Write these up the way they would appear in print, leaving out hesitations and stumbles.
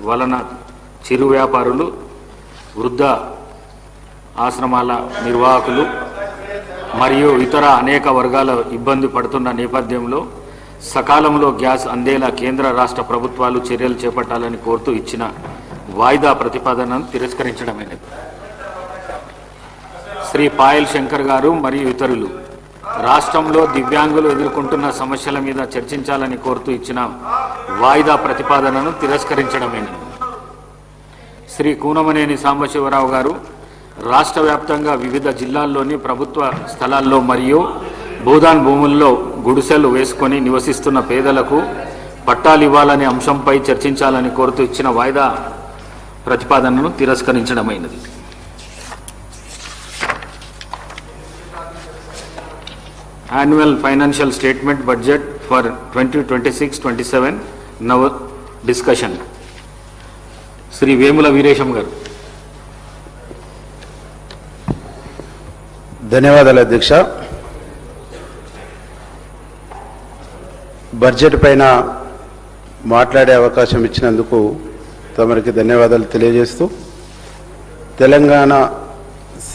వలన చిరు వ్యాపారులు, వృద్ధ ఆశ్రమాల నిర్వాహకులు మరియు ఇతర అనేక వర్గాల ఇబ్బంది పడుతున్న నేపథ్యంలో సకాలంలో గ్యాస్ అందేలా కేంద్ర రాష్ట్ర ప్రభుత్వాలు చర్యలు చేపట్టాలని కోరుతూ ఇచ్చిన వాయిదా ప్రతిపాదనను తిరస్కరించడమైనది. శ్రీ పాయల్ శంకర్ గారు మరియు ఇతరులు రాష్ట్రంలో దివ్యాంగులు ఎదుర్కొంటున్న సమస్యల మీద చర్చించాలని కోరుతూ ఇచ్చిన వాయిదా ప్రతిపాదనను తిరస్కరించడమైనది. శ్రీ కూనమనేని సాంబశివరావు గారు రాష్ట్ర వ్యాప్తంగా వివిధ జిల్లాల్లోని ప్రభుత్వ స్థలాల్లో మరియు భూదాన్ భూముల్లో గుడిసెలు వేసుకొని నివసిస్తున్న పేదలకు పట్టాలు ఇవ్వాలనే అంశంపై చర్చించాలని కోరుతూ ఇచ్చిన వాయిదా ప్రతిపాదనను తిరస్కరించడమైనది. Annual Financial Statement Budget for 2026-27 now discussion. Shri Vemula Veeresham గారు. ధన్యవాదాలు అధ్యక్ష. బడ్జెట్ పైన మాట్లాడే అవకాశం ఇచ్చినందుకు తమరికి ధన్యవాదాలు తెలియజేస్తూ, తెలంగాణ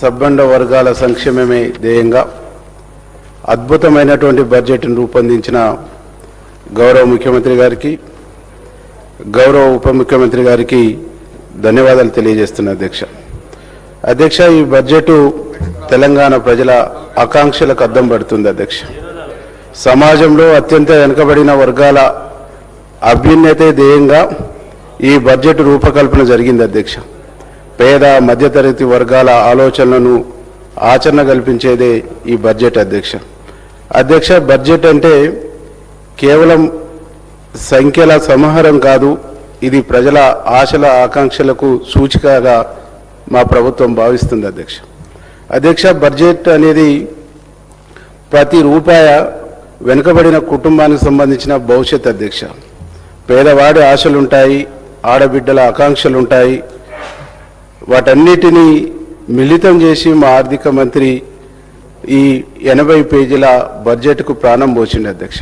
సబ్బండ వర్గాల సంక్షేమమే ధ్యేయంగా అద్భుతమైనటువంటి బడ్జెట్ను రూపొందించిన గౌరవ ముఖ్యమంత్రి గారికి, గౌరవ ఉప ముఖ్యమంత్రి గారికి ధన్యవాదాలు తెలియజేస్తున్నా అధ్యక్ష. ఈ బడ్జెట్ తెలంగాణ ప్రజల ఆకాంక్షలకు అద్దం పడుతుంది అధ్యక్ష. సమాజంలో అత్యంత వెనుకబడిన వర్గాల అభ్యున్నతే ధ్యేయంగా ఈ బడ్జెట్ రూపకల్పన జరిగింది అధ్యక్ష. పేద మధ్యతరగతి వర్గాల ఆలోచనలను ఆచరణ కల్పించేదే ఈ బడ్జెట్ అధ్యక్ష. బడ్జెట్ అంటే కేవలం సంఖ్యల సమాహారం కాదు, ఇది ప్రజల ఆశల ఆకాంక్షలకు సూచికగా మా ప్రభుత్వం భావిస్తుంది అధ్యక్ష. బడ్జెట్ అనేది ప్రతి రూపాయ వెనుకబడిన కుటుంబానికి సంబంధించిన భవిష్యత్ అధ్యక్ష. పేదవాడి ఆశలుంటాయి, ఆడబిడ్డల ఆకాంక్షలుంటాయి. వాటన్నిటినీ మిళితం చేసి మా ఆర్థిక మంత్రి ఈ 80 పేజీల బడ్జెట్కు ప్రాణం పోసింది అధ్యక్ష.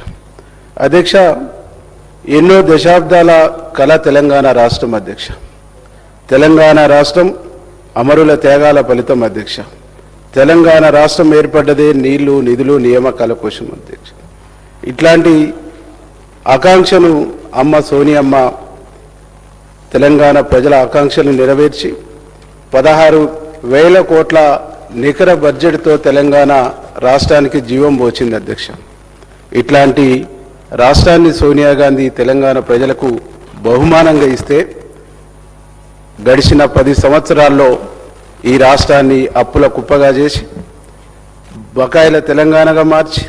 ఎన్నో దశాబ్దాల కళ తెలంగాణ రాష్ట్రం అధ్యక్ష. తెలంగాణ రాష్ట్రం అమరుల త్యాగాల ఫలితం అధ్యక్ష. తెలంగాణ రాష్ట్రం ఏర్పడ్డదే నీళ్లు, నిధులు, నియామకాల కోసం అధ్యక్ష. ఇట్లాంటి ఆకాంక్షను అమ్మ సోనియమ్మ తెలంగాణ ప్రజల ఆకాంక్షలను నెరవేర్చి 16,000 కోట్ల నికర బడ్జెట్తో తెలంగాణ రాష్ట్రానికి జీవం పోచింది అధ్యక్ష. ఇట్లాంటి రాష్ట్రాన్ని సోనియా గాంధీ తెలంగాణ ప్రజలకు బహుమానంగా ఇస్తే గడిచిన 10 సంవత్సరాల్లో ఈ రాష్ట్రాన్ని అప్పుల కుప్పగా చేసి బకాయిల తెలంగాణగా మార్చి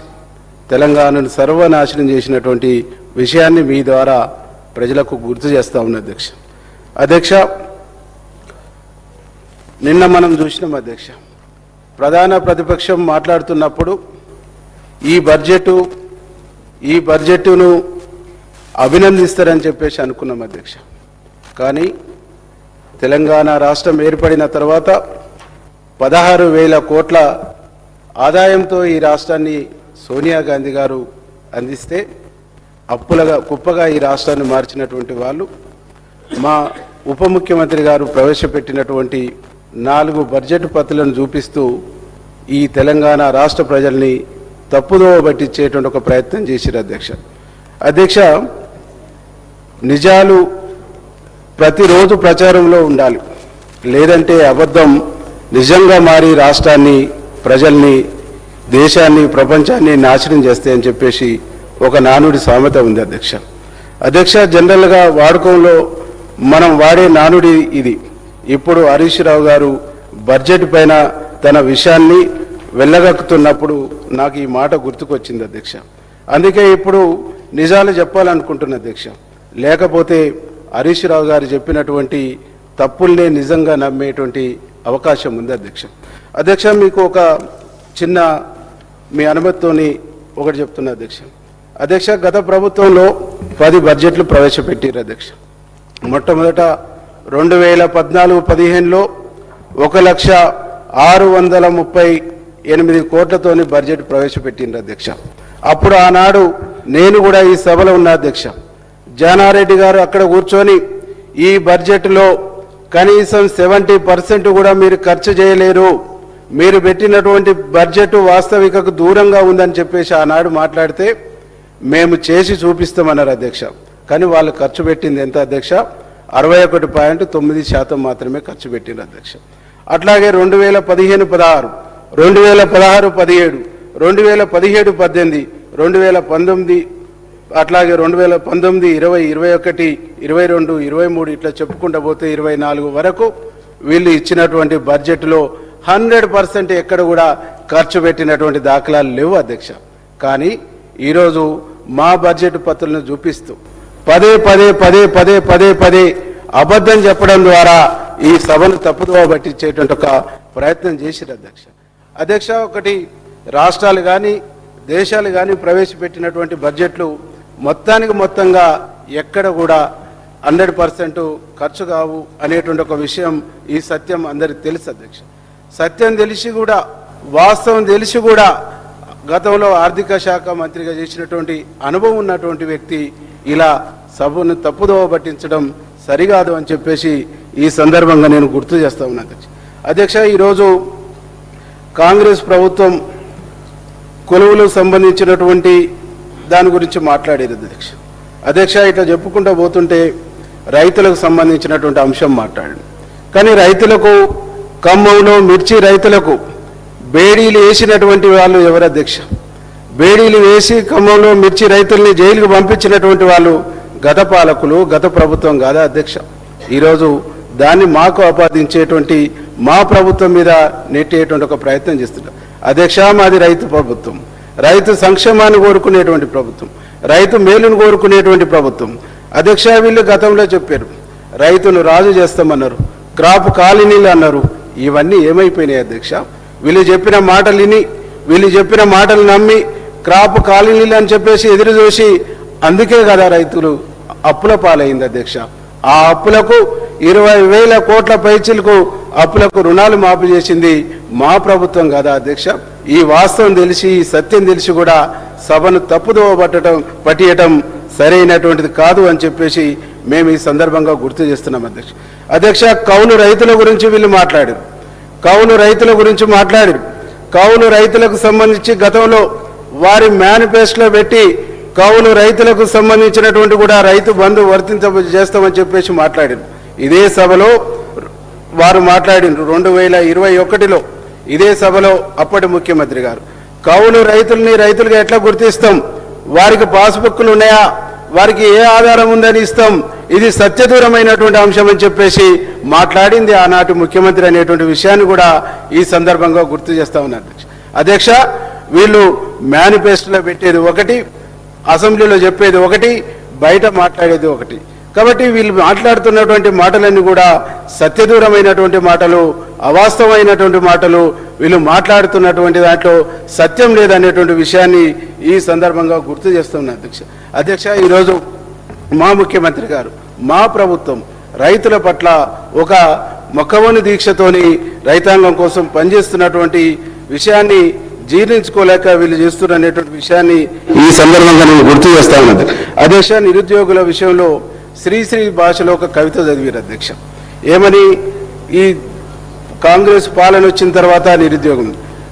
తెలంగాణను సర్వనాశనం చేసినటువంటి విషయాన్ని మీ ద్వారా ప్రజలకు గుర్తు చేస్తా ఉన్న అధ్యక్ష. నిన్న మనం చూసినాం అధ్యక్ష, ప్రధాన ప్రతిపక్షం మాట్లాడుతున్నప్పుడు ఈ బడ్జెట్ను అభినందిస్తారని చెప్పేసి అనుకున్నాం అధ్యక్ష. కానీ తెలంగాణ రాష్ట్రం ఏర్పడిన తర్వాత 16,000 కోట్ల ఆదాయంతో ఈ రాష్ట్రాన్ని సోనియా గాంధీ గారు అందిస్తే అప్పులుగా కుప్పగా ఈ రాష్ట్రాన్ని మార్చినటువంటి వాళ్ళు మా ఉప ముఖ్యమంత్రి గారు ప్రవేశపెట్టినటువంటి 4 బడ్జెట్ పత్రాలను చూపిస్తూ ఈ తెలంగాణ రాష్ట్ర ప్రజల్ని తప్పుదోవ పట్టించేటువంటి ఒక ప్రయత్నం చేశారు అధ్యక్ష. నిజాలు ప్రతిరోజు ప్రచారంలో ఉండాలి, లేదంటే అబద్ధం నిజంగా మారి రాష్ట్రాన్ని, ప్రజల్ని, దేశాన్ని, ప్రపంచాన్ని నాశనం చేస్తాయని చెప్పేసి ఒక నానుడి సామెత ఉంది అధ్యక్ష. జనరల్గా వాడుకంలో మనం వాడే నానుడి ఇది. ఇప్పుడు హరీష్ రావు గారు బడ్జెట్ పైన తన విషయాన్ని వెళ్ళగక్కుతున్నప్పుడు నాకు ఈ మాట గుర్తుకొచ్చింది అధ్యక్ష. అందుకే ఇప్పుడు నిజాలు చెప్పాలనుకుంటున్నా అధ్యక్ష. లేకపోతే హరీష్ రావు గారు చెప్పినటువంటి తప్పుల్నే నిజంగా నమ్మేటువంటి అవకాశం ఉంది అధ్యక్ష. మీకు ఒక చిన్న మీ అనుమతితోని ఒకటి చెప్తున్నా అధ్యక్ష. గత ప్రభుత్వంలో 10 బడ్జెట్లు ప్రవేశపెట్టారు అధ్యక్ష. మొట్టమొదట 2014-15లో 1,638 కోట్లతోని బడ్జెట్ ప్రవేశపెట్టిండ్రు అధ్యక్ష. అప్పుడు ఆనాడు నేను కూడా ఈ సభలో ఉన్న అధ్యక్ష. జానారెడ్డి గారు అక్కడ కూర్చొని ఈ బడ్జెట్లో కనీసం 70% కూడా మీరు ఖర్చు చేయలేరు, మీరు పెట్టినటువంటి బడ్జెట్ వాస్తవికకు దూరంగా ఉందని చెప్పేసి ఆనాడు మాట్లాడితే మేము చేసి చూపిస్తామన్నారు అధ్యక్ష. కానీ వాళ్ళు ఖర్చు పెట్టింది ఎంత అధ్యక్ష? 61.9% మాత్రమే ఖర్చు పెట్టింది అధ్యక్ష. అట్లాగే 2015-16, 2016-17, 2017-18, 2019, అట్లాగే 2019, 20, 21, 22, 23 ఇట్లా చెప్పుకుంటూ పోతే 24 వరకు వీళ్ళు ఇచ్చినటువంటి బడ్జెట్లో 100% ఎక్కడ కూడా ఖర్చు పెట్టినటువంటి దాఖలాలు లేవు అధ్యక్ష. కానీ ఈరోజు మా బడ్జెట్ పత్రాలను చూపిస్తూ పదే అబద్ధం చెప్పడం ద్వారా ఈ సభను తప్పుదోవ పట్టించేటువంటి ఒక ప్రయత్నం చేశారు అధ్యక్ష. ఒకటి, రాష్ట్రాలు కానీ దేశాలు కానీ ప్రవేశపెట్టినటువంటి బడ్జెట్లు మొత్తంగా ఎక్కడ కూడా 100% ఖర్చు కావు అనేటువంటి ఒక విషయం, ఈ సత్యం అందరికి తెలుసు అధ్యక్ష. సత్యం తెలిసి కూడా, వాస్తవం తెలిసి కూడా గతంలో ఆర్థిక శాఖ మంత్రిగా చేసినటువంటి అనుభవం ఉన్నటువంటి వ్యక్తి ఇలా సభను తప్పుదోవ పట్టించడం సరికాదు అని చెప్పేసి ఈ సందర్భంగా నేను గుర్తు చేస్తా ఉన్నాను అధ్యక్ష. ఈరోజు కాంగ్రెస్ ప్రభుత్వం కొలువులకు సంబంధించినటువంటి దాని గురించి మాట్లాడేది అధ్యక్ష. ఇట్లా చెప్పుకుంటూ పోతుంటే రైతులకు సంబంధించినటువంటి అంశం మాట్లాడండి. కానీ రైతులకు, ఖమ్మంలో మిర్చి రైతులకు బేడీలు వేసినటువంటి వాళ్ళు ఎవరు అధ్యక్ష? బేడీలు వేసి ఖమ్మంలో మిర్చి రైతుల్ని జైలుకు పంపించినటువంటి వాళ్ళు గత పాలకులు, గత ప్రభుత్వం కాదా అధ్యక్ష? ఈరోజు దాన్ని మాకు ఆపాదించేటువంటి, మా ప్రభుత్వం మీద నెట్టేటువంటి ఒక ప్రయత్నం చేస్తున్నారు అధ్యక్ష. మాది రైతు ప్రభుత్వం, రైతు సంక్షేమాన్ని కోరుకునేటువంటి ప్రభుత్వం, రైతు మేలును కోరుకునేటువంటి ప్రభుత్వం అధ్యక్ష. వీళ్ళు గతంలో చెప్పారు రైతును రాజు చేస్తామన్నారు, క్రాప్ కాలనీలు అన్నారు. ఇవన్నీ ఏమైపోయినాయి అధ్యక్ష? వీళ్ళు చెప్పిన మాటలు విని, వీళ్ళు చెప్పిన మాటలు నమ్మి క్రాప్ కాలనీలు అని చెప్పేసి ఎదురు చూసి, అందుకే కదా రైతులు అప్పుల పాలైంది అధ్యక్ష. ఆ అప్పులకు 20,000 కోట్ల పైచిలకు అప్పులకు రుణాలు మాఫీ చేసింది మా ప్రభుత్వం కదా అధ్యక్ష. ఈ వాస్తవం తెలిసి, ఈ సత్యం తెలిసి కూడా సభను తప్పుదోవ పట్టియటం సరైనటువంటిది కాదు అని చెప్పేసి మేము ఈ సందర్భంగా గుర్తు చేస్తున్నాం అధ్యక్ష. కౌలు రైతుల గురించి వీళ్ళు మాట్లాడారు, కౌలు రైతుల గురించి మాట్లాడారు. కౌలు రైతులకు సంబంధించి గతంలో వారి మేనిఫెస్టోలో పెట్టి కౌలు రైతులకు సంబంధించినటువంటి కూడా రైతు బంధు చేస్తామని చెప్పేసి మాట్లాడారు. ఇదే సభలో వారు మాట్లాడినారు 2021లో. ఇదే సభలో అప్పటి ముఖ్యమంత్రి గారు కౌలు రైతులుగా ఎట్లా గుర్తిస్తాం, వారికి పాస్బుక్లు ఉన్నాయా, వారికి ఏ ఆధారం ఉందని ఇస్తాం, ఇది సత్యదూరమైనటువంటి అంశం అని చెప్పేసి మాట్లాడింది ఆనాటి ముఖ్యమంత్రి అనేటువంటి విషయాన్ని కూడా ఈ సందర్భంగా గుర్తు చేస్తా ఉన్నారు అధ్యక్ష. వీళ్ళు మేనిఫెస్టోలో పెట్టేది ఒకటి, అసెంబ్లీలో చెప్పేది ఒకటి, బయట మాట్లాడేది ఒకటి. కాబట్టి వీళ్ళు మాట్లాడుతున్నటువంటి మాటలన్నీ కూడా సత్యదూరమైనటువంటి మాటలు, అవాస్తవమైనటువంటి మాటలు. వీళ్ళు మాట్లాడుతున్నటువంటి దాంట్లో సత్యం లేదనేటువంటి విషయాన్ని ఈ సందర్భంగా గుర్తు చేస్తున్నా అధ్యక్ష. ఈరోజు మా ముఖ్యమంత్రి గారు, మా ప్రభుత్వం రైతుల పట్ల ఒక మొక్కవోని దీక్షతోని రైతాంగం కోసం పనిచేస్తున్నటువంటి విషయాన్ని జీర్ణించుకోలేక వీళ్ళు చేస్తున్నటువంటి విషయాన్ని ఈ సందర్భంగా నేను గుర్తు చేస్తా ఉన్నది అధ్యక్ష. నిరుద్యోగుల విషయంలో శ్రీశ్రీ భాషలో ఒక కవిత చదివారు అధ్యక్ష. ఏమని? ఈ కాంగ్రెస్ పాలన వచ్చిన తర్వాత నిరుద్యోగం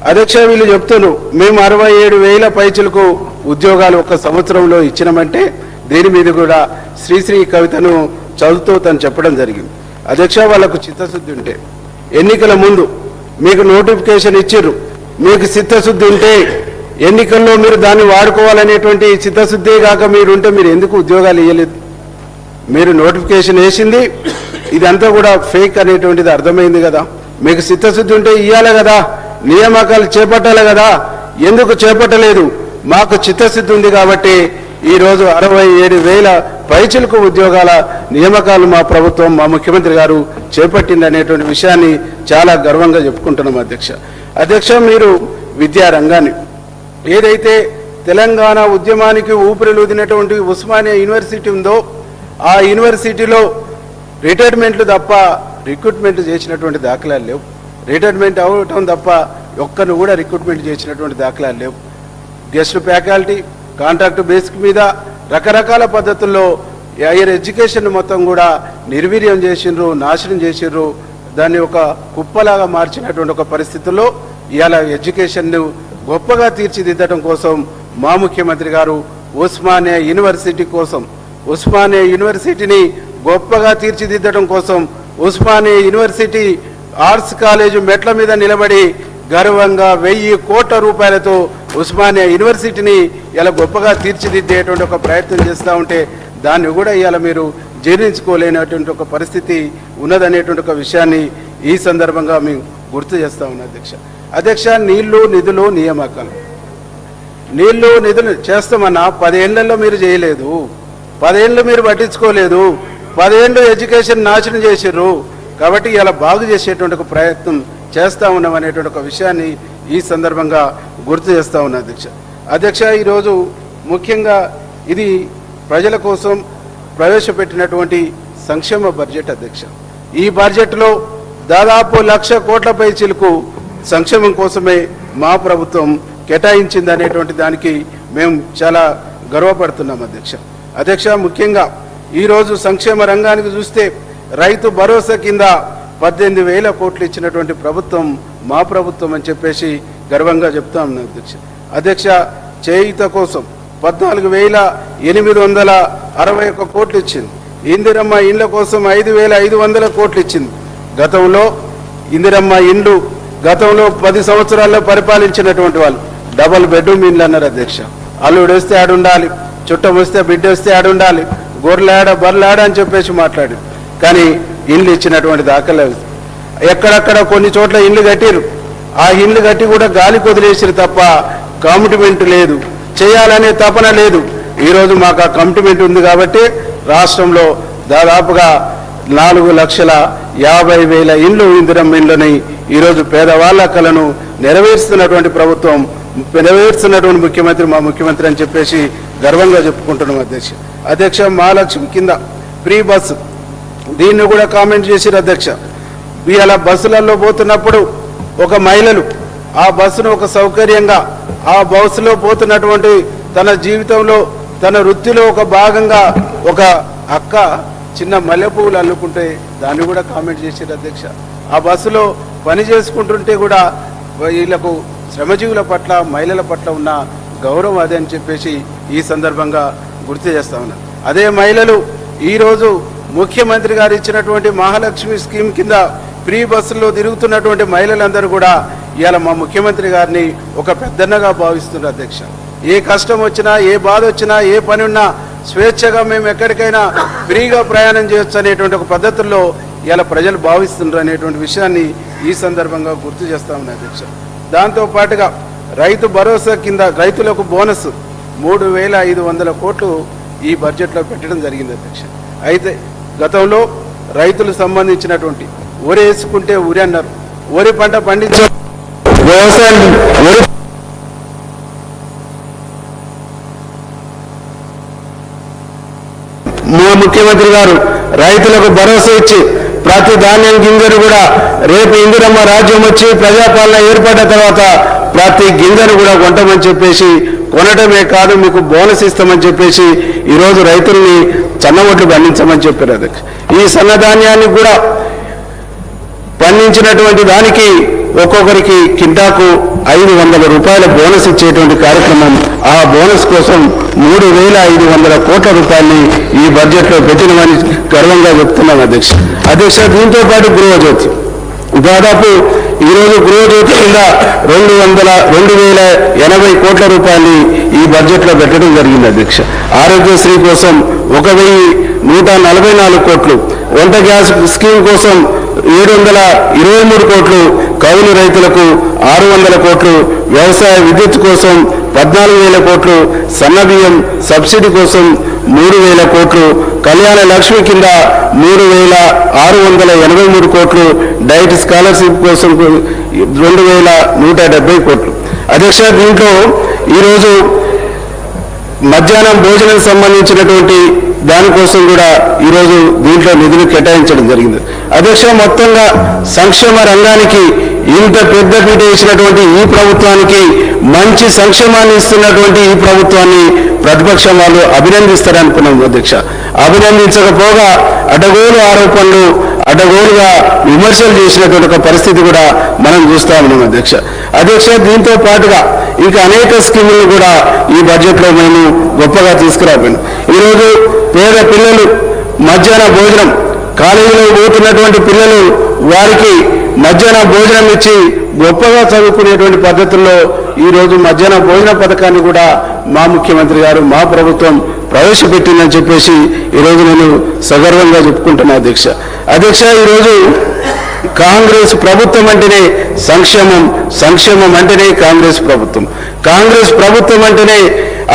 అధ్యక్ష. వీళ్ళు చెప్తున్నారు మేము 67,000 పైచులకు ఉద్యోగాలు ఒక సంవత్సరంలో ఇచ్చినామంటే దీని మీద కూడా శ్రీశ్రీ కవితను చదువుతూ తను చెప్పడం జరిగింది అధ్యక్ష. వాళ్ళకు చిత్తశుద్ధి ఉంటే ఎన్నికల ముందు మీకు నోటిఫికేషన్ ఇచ్చిర్రు, మీకు చిత్తశుద్ధి ఉంటే ఎన్నికల్లో మీరు దాన్ని వాడుకోవాలనేటువంటి చిత్తశుద్ధే కాక మీరుంటే మీరు ఎందుకు ఉద్యోగాలు ఇవ్వలేదు? మీరు నోటిఫికేషన్ వేసింది ఇదంతా కూడా ఫేక్ అనేటువంటిది అర్థమైంది కదా. మీకు చిత్తశుద్ధి ఉంటే ఇవ్వాలి కదా, నియామకాలు చేపట్టాలి కదా, ఎందుకు చేపట్టలేదు? మాకు చిత్తశుద్ధి ఉంది కాబట్టి ఈరోజు 67,000 పైచిలకు ఉద్యోగాల నియామకాలు మా ప్రభుత్వం, మా ముఖ్యమంత్రి గారు చేపట్టింది అనేటువంటి విషయాన్ని చాలా గర్వంగా చెప్పుకుంటున్నాం అధ్యక్ష. మీరు విద్యారంగాన్ని ఏదైతే తెలంగాణ ఉద్యమానికి ఊపిరిలూదినటువంటి ఉస్మానియా యూనివర్సిటీ ఉందో ఆ యూనివర్సిటీలో రిటైర్మెంట్లు తప్ప రిక్రూట్మెంట్ చేసినటువంటి దాఖలాలు లేవు. రిటైర్మెంట్ అవటం తప్ప ఒక్కరిని కూడా రిక్రూట్మెంట్ చేసినటువంటి దాఖలాలు లేవు. గెస్ట్ ఫ్యాకల్టీ కాంట్రాక్ట్ బేసిక్ మీద రకరకాల పద్ధతుల్లో హైయర్ ఎడ్యుకేషన్ మొత్తం కూడా నిర్వీర్యం చేసిండ్రు, నాశనం చేసిండ్రు. దాన్ని ఒక కుప్పలాగా మార్చినటువంటి ఒక పరిస్థితుల్లో ఇవాళ ఎడ్యుకేషన్ను గొప్పగా తీర్చిదిద్దడం కోసం మా ముఖ్యమంత్రి గారు ఉస్మానియా యూనివర్సిటీ కోసం, ఉస్మానియా యూనివర్సిటీని గొప్పగా తీర్చిదిద్దడం కోసం ఉస్మానియా యూనివర్సిటీ ఆర్ట్స్ కాలేజ్ మెట్ల మీద నిలబడి గర్వంగా 1000 కోట్ల రూపాయలతో ఉస్మానియా యూనివర్సిటీని ఇలా గొప్పగా తీర్చిదిద్దేటువంటి ఒక ప్రయత్నం చేస్తూ ఉంటే దాన్ని కూడా ఇవాళ మీరు జీర్ణించుకోలేనటువంటి ఒక పరిస్థితి ఉన్నదనేటువంటి ఒక విషయాన్ని ఈ సందర్భంగా మేము గుర్తు చేస్తా ఉన్నాం. అధ్యక్ష నీళ్లు నిధులు నియామకాలు, నీళ్లు నిధులు చేస్తామన్నా 10 ఏళ్లలో మీరు చేయలేదు, 10 ఏళ్ళు మీరు పట్టించుకోలేదు, 10 ఏళ్ళు ఎడ్యుకేషన్ నాశనం చేసిర్రు. కాబట్టి ఇలా బాగు చేసేటువంటి ఒక ప్రయత్నం చేస్తూ ఉన్నాం అనేటువంటి ఒక విషయాన్ని ఈ సందర్భంగా గుర్తు చేస్తూ ఉన్నా. అధ్యక్ష ఈరోజు ముఖ్యంగా ఇది ప్రజల కోసం ప్రవేశపెట్టినటువంటి సంక్షేమ బడ్జెట్. అధ్యక్ష ఈ బడ్జెట్లో దాదాపు 1,00,000 కోట్లపై చిలుకు సంక్షేమం కోసమే మా ప్రభుత్వం కేటాయించింది అనేటువంటి దానికి మేము చాలా గర్వపడుతున్నాం. అధ్యక్ష ముఖ్యంగా ఈరోజు సంక్షేమ రంగానికి చూస్తే రైతు భరోసా కింద 18,000 కోట్లు ఇచ్చినటువంటి ప్రభుత్వం మా ప్రభుత్వం అని చెప్పేసి గర్వంగా చెప్తా ఉన్నాం. అధ్యక్ష చేయూత కోసం 14,861 కోట్లు ఇచ్చింది. ఇందిరమ్మ ఇండ్ల కోసం 5,500 కోట్లు ఇచ్చింది. గతంలో ఇందిరమ్మ ఇండ్లు గతంలో 10 సంవత్సరాల్లో పరిపాలించినటువంటి వాళ్ళు డబల్ బెడ్రూమ్ ఇండ్లు అన్నారు. అధ్యక్ష అల్లుడు వస్తే ఆడుండాలి, చుట్టం వస్తే బిడ్డ వస్తే ఆడుండాలి, గొర్రెలాడ బర్రెలాడ అని చెప్పేసి మాట్లాడి కానీ ఇండ్లు ఇచ్చినటువంటి దాఖలేదు. ఎక్కడక్కడ కొన్ని చోట్ల ఇండ్లు కట్టిరు, ఆ ఇండ్లు కట్టి కూడా గాలి కొదిలేసిరు తప్ప కమిట్మెంట్ లేదు, చేయాలనే తపన లేదు. ఈరోజు మాకు ఆ కమిట్మెంట్ ఉంది కాబట్టి రాష్ట్రంలో దాదాపుగా 4,50,000 ఇండ్లు ఇందిరమ్మ ఇండ్లని ఈరోజు పేదవాళ్ళ కలను నెరవేరుస్తున్నటువంటి ప్రభుత్వం, నెరవేరుస్తున్నటువంటి ముఖ్యమంత్రి మా ముఖ్యమంత్రి అని చెప్పేసి గర్వంగా చెప్పుకుంటున్నాం. అధ్యక్ష మహాలక్ష్మి కింద ఫ్రీ బస్సు దీన్ని కూడా కామెంట్ చేసిరు. అధ్యక్ష ఇవాళ బస్సులలో పోతున్నప్పుడు ఒక మహిళలు ఆ బస్సును ఒక సౌకర్యంగా ఆ బస్సులో పోతున్నటువంటి తన జీవితంలో తన వృత్తిలో ఒక భాగంగా ఒక అక్క చిన్న మల్లె పువ్వులు అల్లుకుంటే దాన్ని కూడా కామెంట్ చేసారు. అధ్యక్ష ఆ బస్సులో పని చేసుకుంటుంటే కూడా వీళ్ళకు శ్రమజీవుల పట్ల మహిళల పట్ల ఉన్న గౌరవం అదే అని చెప్పేసి ఈ సందర్భంగా గుర్తు చేస్తా ఉన్నారు. అదే మహిళలు ఈరోజు ముఖ్యమంత్రి గారు ఇచ్చినటువంటి మహాలక్ష్మి స్కీమ్ కింద ఫ్రీ బస్సుల్లో తిరుగుతున్నటువంటి మహిళలందరూ కూడా ఇవాళ మా ముఖ్యమంత్రి గారిని ఒక పెద్దన్నగా భావిస్తున్నారు. అధ్యక్ష ఏ కష్టం వచ్చినా ఏ బాధ వచ్చినా ఏ పని ఉన్నా స్వేచ్ఛగా మేము ఎక్కడికైనా ఫ్రీగా ప్రయాణం చేయొచ్చు అనేటువంటి ఒక పద్ధతుల్లో ఇలా ప్రజలు భావిస్తున్నారు అనేటువంటి విషయాన్ని ఈ సందర్భంగా గుర్తు చేస్తా ఉన్నారు. అధ్యక్ష దాంతోపాటుగా రైతు భరోసా కింద రైతులకు బోనస్ 3,500 కోట్లు ఈ బడ్జెట్లో పెట్టడం జరిగింది. అధ్యక్ష అయితే గతంలో రైతులు సంబంధించినటువంటి వరి వేసుకుంటే ఉరి అన్నారు, వరి పంట పండించే వ్యవసాయం మా ముఖ్యమంత్రి గారు రైతులకు భరోసా ఇచ్చి ప్రతి ధాన్యం గింజను కూడా రేపు ఇందిరమ్మ రాజ్యం వచ్చి ప్రజాపాలన ఏర్పడిన తర్వాత ప్రతి గింజను కూడా కొంటామని చెప్పేసి కొనటమే కాదు మీకు బోనస్ ఇస్తామని చెప్పేసి ఈరోజు రైతుల్ని సన్నవడ్లు పండించమని చెప్పారు. అధ్యక్ష ఈ సన్నధాన్యాన్ని కూడా పండించినటువంటి దానికి ఒక్కొక్కరికి కింటాకు 500 రూపాయల బోనస్ ఇచ్చేటువంటి కార్యక్రమం, ఆ బోనస్ కోసం 3,500 కోట్ల రూపాయలని ఈ బడ్జెట్లో పెట్టినమని గర్వంగా చెప్తున్నాం. అధ్యక్ష దీంతో పాటు గృహజ్యోతి దాదాపు ఈరోజు గృహజ్యోతి కింద 2,080 కోట్ల రూపాయలని ఈ బడ్జెట్లో పెట్టడం జరిగింది. అధ్యక్ష ఆరోగ్యశ్రీ కోసం 1,144 కోట్లు, వంట గ్యాస్ స్కీమ్ కోసం 723 కోట్లు, కౌలు రైతులకు 600 కోట్లు, వ్యవసాయ విద్యుత్ కోసం 14,000 కోట్లు, సన్నబియ్యం సబ్సిడీ కోసం 3,000 కోట్లు, కళ్యాణ లక్ష్మి కింద 3,683 కోట్లు, డైట్ స్కాలర్షిప్ కోసం 2,170 కోట్లు. అధ్యక్ష దీంట్లో ఈరోజు మధ్యాహ్నం భోజనం సంబంధించినటువంటి దానికోసం కూడా ఈరోజు దీంట్లో నిధులు కేటాయించడం జరిగింది. అధ్యక్ష మొత్తంగా సంక్షేమ రంగానికి ఇంత పెద్ద పీట వేసినటువంటి ఈ ప్రభుత్వానికి, మంచి సంక్షేమాన్ని ఇస్తున్నటువంటి ఈ ప్రభుత్వాన్ని ప్రతిపక్షం వాళ్ళు అభినందిస్తారనుకున్నాం అధ్యక్ష. అభినందించకపోగా అడ్డగోలు ఆరోపణలు, అడ్డగోలుగా విమర్శలు చేసినటువంటి ఒక పరిస్థితి కూడా మనం చూస్తా ఉన్నాం అధ్యక్ష. దీంతో పాటుగా ఇంకా అనేక స్కీములు కూడా ఈ బడ్జెట్లో మేము గొప్పగా తీసుకురాపోయాను. ఈరోజు పేద పిల్లలు మధ్యాహ్న భోజనం, కాలేజీలో పోతున్నటువంటి పిల్లలు వారికి మధ్యాహ్న భోజనం ఇచ్చి గొప్పగా చదువుకునేటువంటి పద్ధతుల్లో ఈరోజు మధ్యాహ్న భోజన పథకాన్ని కూడా మా ముఖ్యమంత్రి గారు, మా ప్రభుత్వం ప్రవేశపెట్టిందని చెప్పేసి ఈరోజు నేను సగర్వంగా చెప్పుకుంటున్నా అధ్యక్ష. ఈరోజు కాంగ్రెస్ ప్రభుత్వం అంటేనే సంక్షేమం, సంక్షేమం అంటేనే కాంగ్రెస్ ప్రభుత్వం, కాంగ్రెస్ ప్రభుత్వం అంటేనే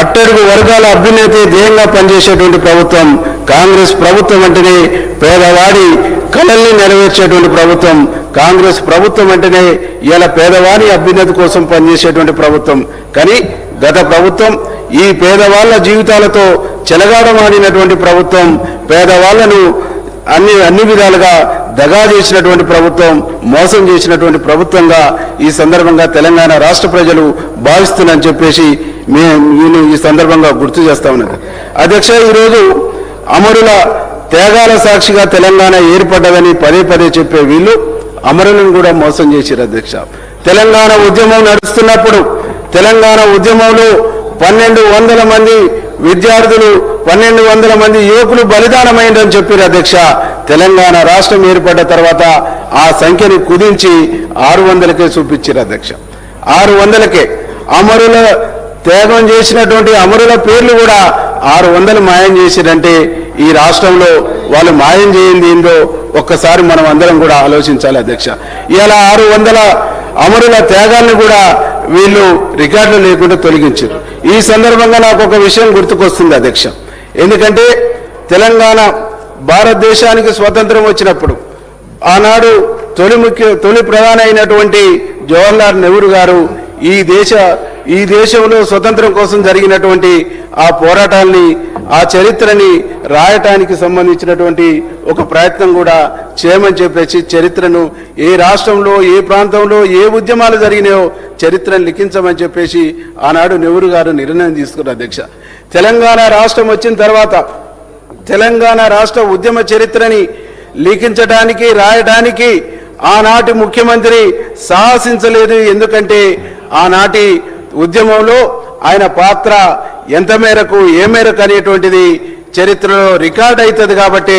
అట్టడుగు వర్గాల అభ్యున్నతి ధ్యేయంగా పనిచేసేటువంటి ప్రభుత్వం, కాంగ్రెస్ ప్రభుత్వం అంటేనే పేదవాడి కళల్ని నెరవేర్చేటువంటి ప్రభుత్వం, కాంగ్రెస్ ప్రభుత్వం అంటేనే ఇలా పేదవాడి అభ్యున్నతి కోసం పనిచేసేటువంటి ప్రభుత్వం. కానీ గత ప్రభుత్వం ఈ పేదవాళ్ళ జీవితాలతో చెలగాటమాడినటువంటి ప్రభుత్వం, పేదవాళ్లను అన్ని విధాలుగా దగా చేసినటువంటి ప్రభుత్వం, మోసం చేసినటువంటి ప్రభుత్వంగా ఈ సందర్భంగా తెలంగాణ రాష్ట్ర ప్రజలు భావిస్తున్నారని చెప్పేసి నేను ఈ సందర్భంగా గుర్తు చేస్తా ఉన్నది అధ్యక్ష. ఈరోజు అమరుల త్యాగాల సాక్షిగా తెలంగాణ ఏర్పడ్డదని పదే పదే చెప్పే వీళ్ళు అమరులను కూడా మోసం చేశారు అధ్యక్ష. తెలంగాణ ఉద్యమం నడుస్తున్నప్పుడు తెలంగాణ ఉద్యమంలో 1200 మంది విద్యార్థులు, 1200 మంది యువకులు బలిదానమైందని చెప్పారు అధ్యక్ష. తెలంగాణ రాష్ట్రం ఏర్పడ్డ తర్వాత ఆ సంఖ్యని కుదించి 600కే చూపించారు అధ్యక్ష. 600కే అమరుల త్యాగం చేసినటువంటి అమరుల పేర్లు కూడా 600 మాయం చేసిరంటే ఈ రాష్ట్రంలో వాళ్ళు మాయం చేయింది ఏందో ఒక్కసారి మనం అందరం కూడా ఆలోచించాలి అధ్యక్ష. ఇలా 600 అమరుల త్యాగాన్ని కూడా వీళ్ళు రికార్డులు లేకుండా తొలగించారు. ఈ సందర్భంగా నాకు ఒక విషయం గుర్తుకొస్తుంది అధ్యక్ష. ఎందుకంటే తెలంగాణ భారతదేశానికి స్వతంత్రం వచ్చినప్పుడు ఆనాడు తొలి ప్రధాని అయినటువంటి జవహర్లాల్ నెహ్రూ గారు ఈ దేశంలో స్వతంత్రం కోసం జరిగినటువంటి ఆ పోరాటాల్ని, ఆ చరిత్రని రాయటానికి సంబంధించినటువంటి ఒక ప్రయత్నం కూడా చేయమని చెప్పేసి చరిత్రను ఏ రాష్ట్రంలో, ఏ ప్రాంతంలో ఏ ఉద్యమాలు జరిగినాయో చరిత్రను లిఖించమని చెప్పేసి ఆనాడు నెహ్రూ గారు నిర్ణయం తీసుకున్నారు అధ్యక్ష. తెలంగాణ రాష్ట్రం వచ్చిన తర్వాత తెలంగాణ రాష్ట్ర ఉద్యమ చరిత్రని లిఖించడానికి, రాయడానికి ఆనాటి ముఖ్యమంత్రి సాహసించలేదు. ఎందుకంటే ఆనాటి ఉద్యమంలో ఆయన పాత్ర ఎంత మేరకు, ఏ మేరకు అనేటువంటిది చరిత్రలో రికార్డ్ అవుతుంది. కాబట్టి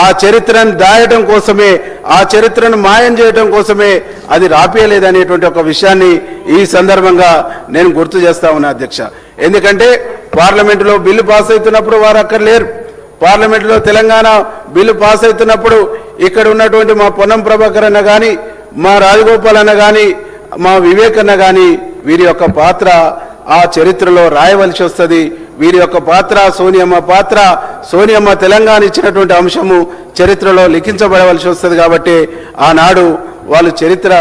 ఆ చరిత్రను దాయడం కోసమే, ఆ చరిత్రను మాయం చేయడం కోసమే అది రాపియలేదు అనేటువంటి ఒక విషయాన్ని ఈ సందర్భంగా నేను గుర్తు చేస్తా ఉన్నా అధ్యక్ష. ఎందుకంటే పార్లమెంటులో బిల్లు పాస్ అవుతున్నప్పుడు వారు అక్కడ లేరు. పార్లమెంటులో తెలంగాణ బిల్లు పాస్ అవుతున్నప్పుడు ఇక్కడ ఉన్నటువంటి మా పొన్నం ప్రభాకర్ అన్న కానీ, మా రాజగోపాల్ అన్న కానీ, మా వివేక్ అన్న కానీ వీరి యొక్క పాత్ర ఆ చరిత్రలో రాయవలసి వస్తుంది. వీరి యొక్క పాత్ర, సోనియమ్మ తెలంగాణ ఇచ్చినటువంటి అంశము చరిత్రలో లిఖించబడవలసి వస్తుంది. కాబట్టి ఆనాడు వాళ్ళు చరిత్ర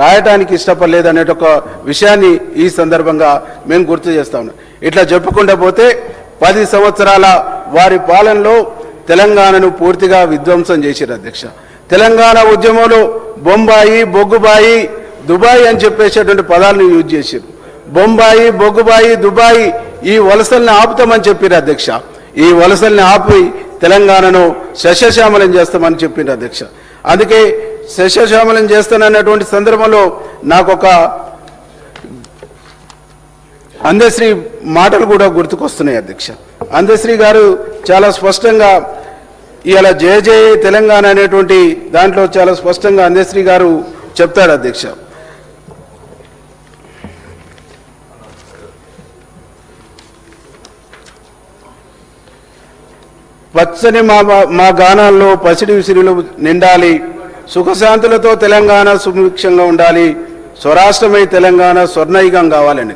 రాయటానికి ఇష్టపడలేదు అనే ఒక విషయాన్ని ఈ సందర్భంగా మేము గుర్తు చేస్తా ఉన్నాం. ఇట్లా చెప్పుకుంటూ పోతే 10 సంవత్సరాల వారి పాలనలో తెలంగాణను పూర్తిగా విధ్వంసం చేశారు అధ్యక్ష. తెలంగాణ ఉద్యమంలో బొంబాయి, బొగ్గుబాయి, దుబాయ్ అని చెప్పేసేటువంటి పదాలను యూజ్ చేశారు. బొంబాయి, బొగ్గుబాయి, దుబాయ్ ఈ వలసల్ని ఆపుతామని చెప్పారు అధ్యక్ష. ఈ వలసల్ని ఆపి తెలంగాణను సస్యశ్యామలం చేస్తామని చెప్పింది అధ్యక్ష. అందుకే సస్యశ్యామలం చేస్తానన్నటువంటి సందర్భంలో నాకు ఒక అందశ్రీ మాటలు కూడా గుర్తుకొస్తున్నాయి అధ్యక్ష. అందశ్రీ గారు చాలా స్పష్టంగా ఇవాళ జయ జయ తెలంగాణ అనేటువంటి దాంట్లో చాలా స్పష్టంగా అందశ్రీ గారు చెప్తాడు అధ్యక్ష. పచ్చని మా గానాల్లో పసిడి విసిరిలు నిండాలి, సుఖశాంతులతో తెలంగాణ సుభిక్షంగా ఉండాలి, స్వరాష్ట్రమై తెలంగాణ స్వర్ణయుగం కావాలని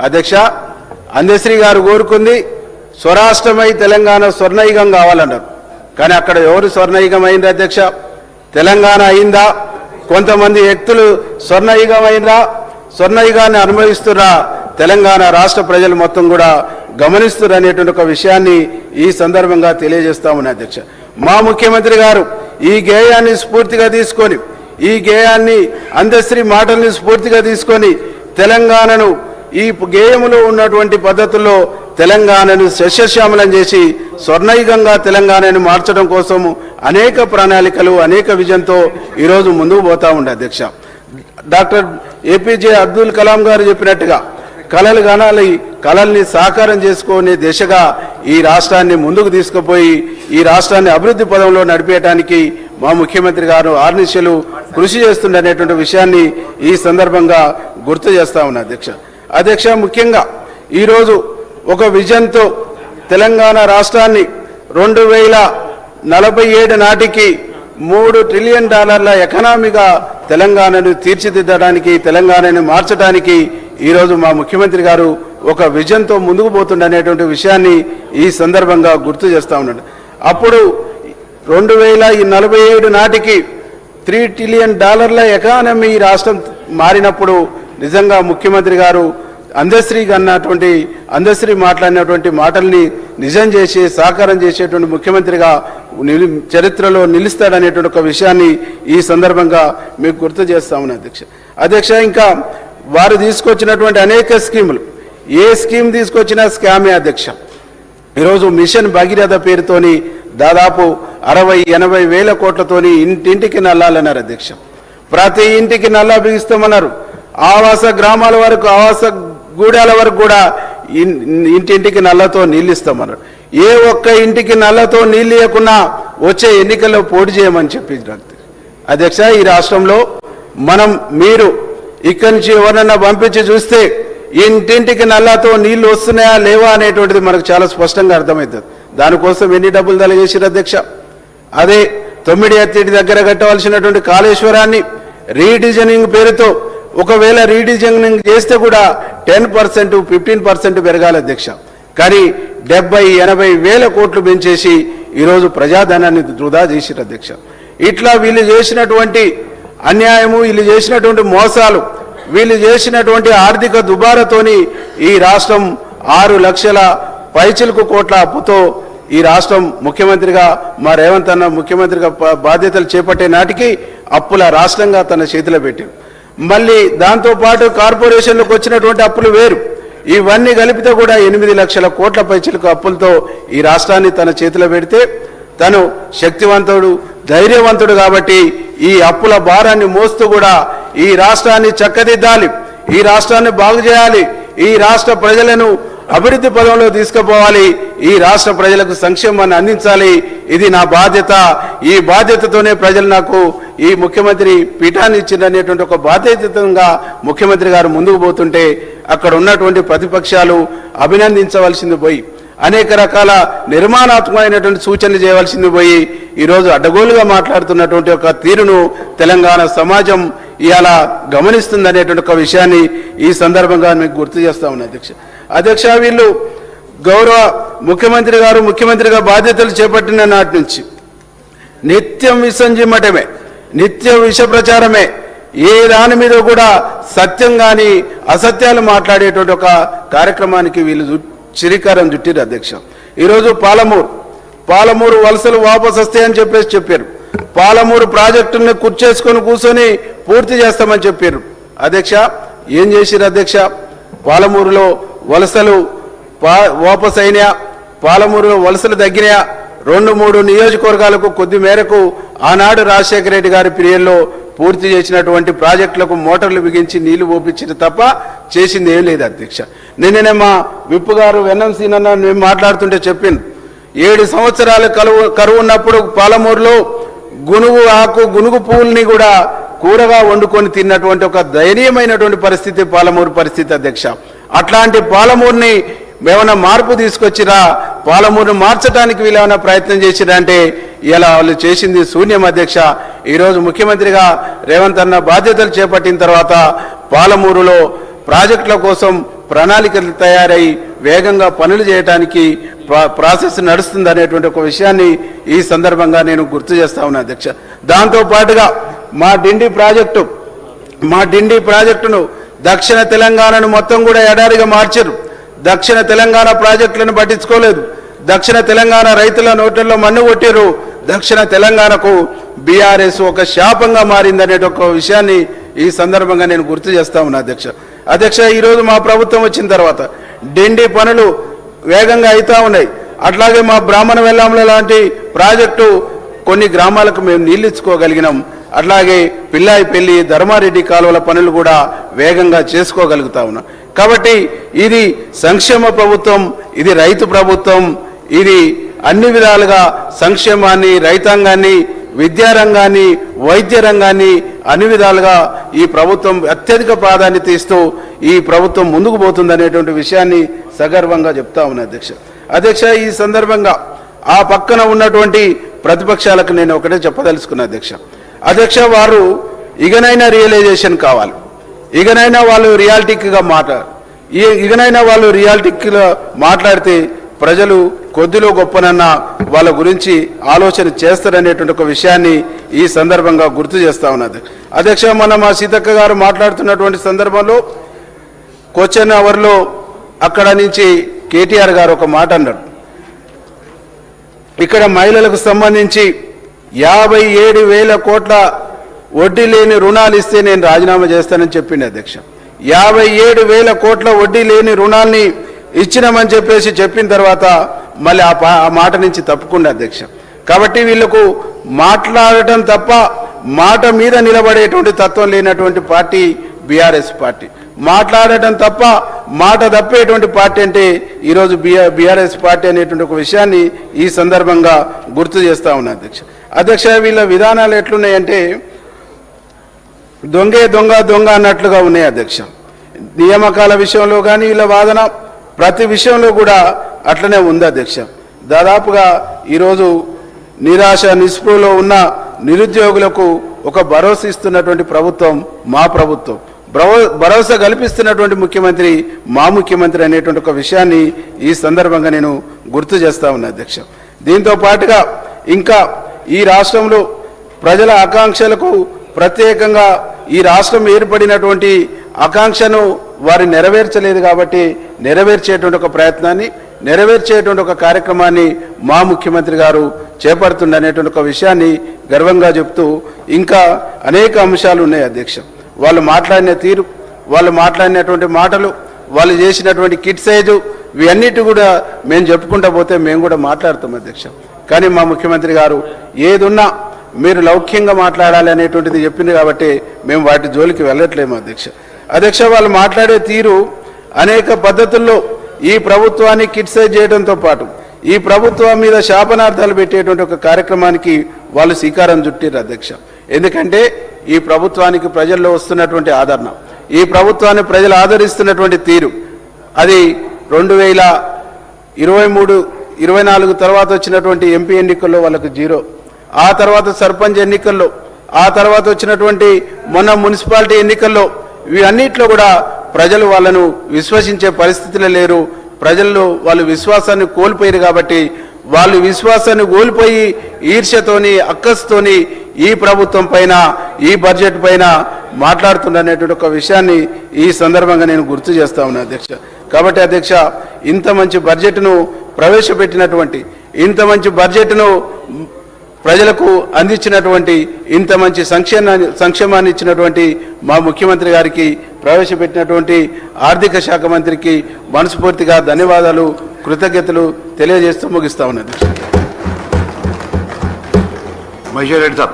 అధ్యక్ష. అందశ్రీ గారు కోరుకుంది స్వరాష్ట్రమై తెలంగాణ స్వర్ణయుగం కావాలన్నారు. కానీ అక్కడ ఎవరు స్వర్ణయుగం అయింది అధ్యక్ష? తెలంగాణ అయిందా? కొంతమంది వ్యక్తులు స్వర్ణయుగం అయిందా? స్వర్ణయుగాన్ని అనుభవిస్తున్నా తెలంగాణ రాష్ట్ర ప్రజలు మొత్తం కూడా గమనిస్తున్నారు అనేటువంటి ఒక విషయాన్ని ఈ సందర్భంగా తెలియజేస్తామని అధ్యక్ష. మా ముఖ్యమంత్రి గారు ఈ గేయాన్ని స్ఫూర్తిగా తీసుకొని ఈ గేయాన్ని అందశ్రీ మాటల్ని స్ఫూర్తిగా తీసుకొని తెలంగాణను ఈ గేయములో ఉన్నటువంటి పద్ధతుల్లో తెలంగాణను సస్యశ్యామలం చేసి స్వర్ణయుగంగా తెలంగాణను మార్చడం కోసము అనేక ప్రణాళికలు అనేక విజన్తో ఈరోజు ముందుకు పోతా ఉండే అధ్యక్ష. డాక్టర్ ఏపీజే అబ్దుల్ కలాం గారు చెప్పినట్టుగా కలలు కనాలి, కలల్ని సాకారం చేసుకునే దిశగా ఈ రాష్ట్రాన్ని ముందుకు తీసుకుపోయి ఈ రాష్ట్రాన్ని అభివృద్ధి పదంలో నడిపేయడానికి మా ముఖ్యమంత్రి గారు ఆర్నిశలు కృషి చేస్తుండనేటువంటి విషయాన్ని ఈ సందర్భంగా గుర్తు చేస్తా ఉన్నా అధ్యక్ష. ముఖ్యంగా ఈరోజు ఒక విజన్తో తెలంగాణ రాష్ట్రాన్ని 2047 నాటికి $3 ట్రిలియన్ ఎకనామీగా తెలంగాణను తీర్చిదిద్దడానికి, తెలంగాణను మార్చడానికి ఈరోజు మా ముఖ్యమంత్రి గారు ఒక విజన్తో ముందుకు పోతుండనేటువంటి విషయాన్ని ఈ సందర్భంగా గుర్తు చేస్తూ ఉన్నాడు. అప్పుడు 2047 నాటికి $3 ట్రిలియన్ ఎకానమీ రాష్ట్రం మారినప్పుడు నిజంగా ముఖ్యమంత్రి గారు అందశ్రీ మాట్లాడినటువంటి మాటల్ని నిజం చేసి సాకారం చేసేటువంటి ముఖ్యమంత్రిగా చరిత్రలో నిలుస్తాడనేటువంటి ఒక విషయాన్ని ఈ సందర్భంగా మీకు గుర్తు చేస్తా ఉన్నా అధ్యక్ష. ఇంకా వారు తీసుకొచ్చినటువంటి అనేక స్కీములు, ఏ స్కీమ్ తీసుకొచ్చినా స్కామే అధ్యక్ష. ఈరోజు మిషన్ భగీరథ పేరుతోని దాదాపు 60-80 వేల కోట్లతోని ఇంటింటికి నల్లాలన్నారు అధ్యక్ష. ప్రతి ఇంటికి నల్లా బిగిస్తామన్నారు. ఆవాస గ్రామాల వరకు, ఆవాస గూడాల వరకు కూడా ఇంటింటికి నల్లతో నీళ్ళు ఇస్తామన్నారు. ఏ ఒక్క ఇంటికి నల్లతో నీళ్ళు ఇవ్వకుండా వచ్చే ఎన్నికల్లో పోటీ చేయమని చెప్పి అధ్యక్ష. ఈ రాష్ట్రంలో మీరు ఇక్కడి నుంచి ఎవరన్నా పంపించి చూస్తే ఇంటింటికి నల్లతో నీళ్లు వస్తున్నాయా లేవా అనేటువంటిది మనకు చాలా స్పష్టంగా అర్థమవుతుంది. దానికోసం ఎన్ని డబ్బులు తలగేసారు అధ్యక్ష? అదే 9 ఎత్తిటి దగ్గర కట్టవలసినటువంటి కాళేశ్వరాన్ని రీడిజైనింగ్ పేరుతో ఒకవేళ రీడిజైనింగ్ చేస్తే కూడా 10%, 15% పెరగాలి అధ్యక్ష. కానీ 70-80 వేల కోట్లు పెంచేసి ఈరోజు ప్రజాధనాన్ని వృధా చేసిరు అధ్యక్ష. ఇట్లా వీళ్ళు చేసినటువంటి అన్యాయము, వీళ్ళు చేసినటువంటి మోసాలు, వీళ్ళు చేసినటువంటి ఆర్థిక దుబారతోని ఈ రాష్ట్రం 6 లక్షల పైచిలకు కోట్ల అప్పుతో ఈ రాష్ట్రం ముఖ్యమంత్రిగా మా రేవంత్ అన్న ముఖ్యమంత్రిగా బాధ్యతలు చేపట్టే నాటికి అప్పుల రాష్ట్రంగా తన చేతిలో పెట్టారు. మళ్ళీ దాంతోపాటు కార్పొరేషన్లకు వచ్చినటువంటి అప్పులు వేరు. ఇవన్నీ కలిపితే కూడా 8 లక్షల కోట్ల పైచిలకు అప్పులతో ఈ రాష్ట్రాన్ని తన చేతిలో పెడితే తను శక్తివంతుడు, ధైర్యవంతుడు కాబట్టి ఈ అప్పుల భారాన్ని మోస్తూ కూడా ఈ రాష్ట్రాన్ని చక్కదిద్దాలి, ఈ రాష్ట్రాన్ని బాగు చేయాలి, ఈ రాష్ట్ర ప్రజలను అభివృద్ధి పదంలో తీసుకుపోవాలి, ఈ రాష్ట్ర ప్రజలకు సంక్షేమాన్ని అందించాలి. ఇది నా బాధ్యత. ఈ బాధ్యతతోనే ప్రజలు నాకు ఈ ముఖ్యమంత్రి పీఠాన్ని ఇచ్చిందనేటువంటి ఒక బాధ్యతంగా ముఖ్యమంత్రి గారు ముందుకు పోతుంటే అక్కడ ఉన్నటువంటి ప్రతిపక్షాలు అభినందించవలసింది పోయి అనేక రకాల నిర్మాణాత్మకమైనటువంటి సూచనలు చేయవలసింది పోయి ఈరోజు అడ్డగోలుగా మాట్లాడుతున్నటువంటి ఒక తీరును తెలంగాణ సమాజం ఇవాళ గమనిస్తుందనేటువంటి ఒక విషయాన్ని ఈ సందర్భంగా మీకు గుర్తు చేస్తా ఉన్నా అధ్యక్ష. వీళ్ళు గౌరవ ముఖ్యమంత్రి గారు ముఖ్యమంత్రిగా బాధ్యతలు చేపట్టిన నాటి నుంచి నిత్యం విసంజిమ్మటమే, నిత్యం విష ప్రచారమే, ఏ దాని మీద కూడా సత్యం కానీ అసత్యాలు మాట్లాడేటువంటి ఒక కార్యక్రమానికి వీళ్ళు శ్రీకారం చుట్టారు అధ్యక్ష. ఈరోజు పాలమూరు వలసలు వాపసు వస్తాయని చెప్పారు. పాలమూరు ప్రాజెక్టుని కూర్చొని పూర్తి చేస్తామని చెప్పారు అధ్యక్ష. ఏం చేసిరు అధ్యక్ష? పాలమూరులో వలసలు వాపసు అయినా, పాలమూరులో వలసలు తగ్గినాయా? 2-3 నియోజకవర్గాలకు కొద్ది మేరకు ఆనాడు రాజశేఖర రెడ్డి గారి పీరియడ్లో పూర్తి చేసినటువంటి ప్రాజెక్టులకు మోటార్లు బిగించి నీళ్లు పోపించారు తప్ప చేసింది ఏం లేదు అధ్యక్ష. నిన్ననే మా విప్పు గారు వెన్నంసీనన్న మేము మాట్లాడుతుంటే చెప్పింది 7 సంవత్సరాలు కరువు ఉన్నప్పుడు పాలమూరులో గునుగు పువ్వుల్ని కూడా కూరగా వండుకొని తిన్నటువంటి ఒక దయనీయమైనటువంటి పరిస్థితి పాలమూరు పరిస్థితి అధ్యక్ష. అట్లాంటి పాలమూరుని ఏమైనా మార్పు తీసుకొచ్చిరా? పాలమూరును మార్చడానికి వీళ్ళు ఏమైనా ప్రయత్నం చేసిరా అంటే ఇలా వాళ్ళు చేసింది శూన్యం అధ్యక్ష. ఈరోజు ముఖ్యమంత్రిగా రేవంత్ అన్న బాధ్యతలు చేపట్టిన తర్వాత పాలమూరులో ప్రాజెక్టుల కోసం ప్రణాళికలు తయారై వేగంగా పనులు చేయడానికి ప్రాసెస్ నడుస్తుంది అనేటువంటి ఒక విషయాన్ని ఈ సందర్భంగా నేను గుర్తు చేస్తా ఉన్నా అధ్యక్ష. దాంతోపాటుగా మా డిండి ప్రాజెక్టును దక్షిణ తెలంగాణను మొత్తం కూడా ఎడారిగా మార్చారు. దక్షిణ తెలంగాణ ప్రాజెక్టులను పట్టించుకోలేదు. దక్షిణ తెలంగాణ రైతుల నోట్లలో మన్ను కొట్టారు. దక్షిణ తెలంగాణకు బీఆర్ఎస్ ఒక శాపంగా మారిందనే ఒక విషయాన్ని ఈ సందర్భంగా నేను గుర్తు చేస్తా ఉన్నా అధ్యక్ష ఈరోజు మా ప్రభుత్వం వచ్చిన తర్వాత డిండి పనులు వేగంగా అవుతా ఉన్నాయి. అట్లాగే మా బ్రాహ్మణ వెల్లాంల లాంటి ప్రాజెక్టు కొన్ని గ్రామాలకు మేము నీళ్ళు ఇచ్చుకోగలిగినాం. అట్లాగే పిల్లాయిపల్లి ధర్మారెడ్డి కాలువల పనులు కూడా వేగంగా చేసుకోగలుగుతా ఉన్నాం. కాబట్టి ఇది సంక్షేమ ప్రభుత్వం, ఇది రైతు ప్రభుత్వం, ఇది అన్ని విధాలుగా సంక్షేమాన్ని, రైతాంగాన్ని, విద్యారంగాన్ని, వైద్య రంగాన్ని అన్ని విధాలుగా ఈ ప్రభుత్వం అత్యధిక ప్రాధాన్యత ఇస్తూ ఈ ప్రభుత్వం ముందుకు పోతుందనేటువంటి విషయాన్ని సగర్వంగా చెప్తా ఉన్నా అధ్యక్ష ఈ సందర్భంగా ఆ పక్కన ఉన్నటువంటి ప్రతిపక్షాలకు నేను ఒకటే చెప్పదలుచుకున్నా అధ్యక్ష వారు ఇకనైనా రియలైజేషన్ కావాలి, ఇకనైనా వాళ్ళు రియాలిటీగా మాట్లాడితే ప్రజలు కొద్దిలో గొప్పనన్నా వాళ్ళ గురించి ఆలోచన చేస్తారనేటువంటి ఒక విషయాన్ని ఈ సందర్భంగా గుర్తు చేస్తా ఉన్నది అధ్యక్ష. మన మా సీతక్క గారు మాట్లాడుతున్నటువంటి సందర్భంలో క్వశ్చన్ అవర్లో అక్కడ నుంచి కేటీఆర్ గారు ఒక మాట అన్నారు. ఇక్కడ మహిళలకు సంబంధించి 57,000 కోట్ల వడ్డీ లేని రుణాలు ఇస్తే నేను రాజీనామా చేస్తానని చెప్పింది అధ్యక్ష. 57,000 కోట్ల వడ్డీ లేని రుణాల్ని ఇచ్చినామని చెప్పేసి చెప్పిన తర్వాత మళ్ళీ ఆ మాట నుంచి తప్పుకుండా అధ్యక్ష. కాబట్టి వీళ్లకు మాట్లాడటం తప్ప మాట మీద నిలబడేటువంటి తత్వం లేనటువంటి పార్టీ బీఆర్ఎస్ పార్టీ. మాట్లాడటం తప్ప మాట తప్పేటువంటి పార్టీ అంటే ఈరోజు బీఆర్ఎస్ పార్టీ అనేటువంటి ఒక విషయాన్ని ఈ సందర్భంగా గుర్తు చేస్తా ఉన్నా అధ్యక్ష. వీళ్ళ విధానాలు ఎట్లున్నాయంటే దొంగే దొంగ దొంగ అన్నట్లుగా ఉన్నాయి అధ్యక్ష. నియామకాల విషయంలో కానీ వీళ్ళ వాదన ప్రతి విషయంలో కూడా అట్లనే ఉంది అధ్యక్ష. దాదాపుగా ఈరోజు నిరాశ నిస్పృహలో ఉన్న నిరుద్యోగులకు ఒక భరోసా ఇస్తున్నటువంటి ప్రభుత్వం మా ప్రభుత్వం, భరోసా కల్పిస్తున్నటువంటి ముఖ్యమంత్రి మా ముఖ్యమంత్రి అనేటువంటి ఒక విషయాన్ని ఈ సందర్భంగా నేను గుర్తు చేస్తా ఉన్నా అధ్యక్ష. దీంతో పాటుగా ఇంకా ఈ రాష్ట్రంలో ప్రజల ఆకాంక్షలకు ప్రత్యేకంగా ఈ రాష్ట్రం ఏర్పడినటువంటి ఆకాంక్షను వారు నెరవేర్చలేదు కాబట్టి నెరవేర్చేటువంటి ఒక ప్రయత్నాన్ని, నెరవేర్చేటువంటి ఒక కార్యక్రమాన్ని మా ముఖ్యమంత్రి గారు చేపడుతుండనేటువంటి ఒక విషయాన్ని గర్వంగా చెప్తూ ఇంకా అనేక అంశాలు ఉన్నాయి అధ్యక్ష. వాళ్ళు మాట్లాడిన తీరు, వాళ్ళు మాట్లాడినటువంటి మాటలు, వాళ్ళు చేసినటువంటి కిట్ సైజు ఇవన్నిటి కూడా మేము చెప్పుకుంటా పోతే మేము కూడా మాట్లాడతాం అధ్యక్ష. కానీ మా ముఖ్యమంత్రి గారు ఏదున్నా మీరు లౌక్యంగా మాట్లాడాలి అనేటువంటిది చెప్పింది కాబట్టి మేము వాటి జోలికి వెళ్ళట్లేము అధ్యక్ష. వాళ్ళు మాట్లాడే తీరు అనేక పద్ధతుల్లో ఈ ప్రభుత్వాన్ని కిట్సైజ్ చేయడంతో పాటు ఈ ప్రభుత్వం మీద శాపనార్థాలు పెట్టేటువంటి ఒక కార్యక్రమానికి వాళ్ళు శ్రీకారం చుట్టారు అధ్యక్ష. ఎందుకంటే ఈ ప్రభుత్వానికి ప్రజల్లో వస్తున్నటువంటి ఆదరణ, ఈ ప్రభుత్వాన్ని ప్రజలు ఆదరిస్తున్నటువంటి తీరు అది 2023-24 తర్వాత వచ్చినటువంటి ఎంపీ ఎన్నికల్లో వాళ్ళకు 0, ఆ తర్వాత సర్పంచ్ ఎన్నికల్లో, ఆ తర్వాత వచ్చినటువంటి మొన్న మున్సిపాలిటీ ఎన్నికల్లో ఇవన్నిట్లో కూడా ప్రజలు వాళ్ళను విశ్వసించే పరిస్థితిలో లేరు. ప్రజల్లో వాళ్ళు విశ్వాసాన్ని కోల్పోయారు కాబట్టి వాళ్ళు విశ్వాసాన్ని కోల్పోయి ఈర్ష్యతోని అక్కస్తోని ఈ ప్రభుత్వం పైన, ఈ బడ్జెట్ పైన మాట్లాడుతున్నటువంటి ఒక విషయాన్ని ఈ సందర్భంగా నేను గుర్తు చేస్తా ఉన్నా అధ్యక్ష. కాబట్టి అధ్యక్ష, ఇంత మంచి బడ్జెట్ను ప్రవేశపెట్టినటువంటి, ఇంత మంచి బడ్జెట్ను ప్రజలకు అందించినటువంటి, ఇంత మంచి సంక్షేమాన్ని ఇచ్చినటువంటి మా ముఖ్యమంత్రి గారికి, ప్రవేశపెట్టినటువంటి ఆర్థిక శాఖ మంత్రికి మనస్ఫూర్తిగా ధన్యవాదాలు, కృతజ్ఞతలు తెలియజేస్తూ ముగిస్తా ఉన్నది. మహేశ్వర్ రెడ్డి సార్.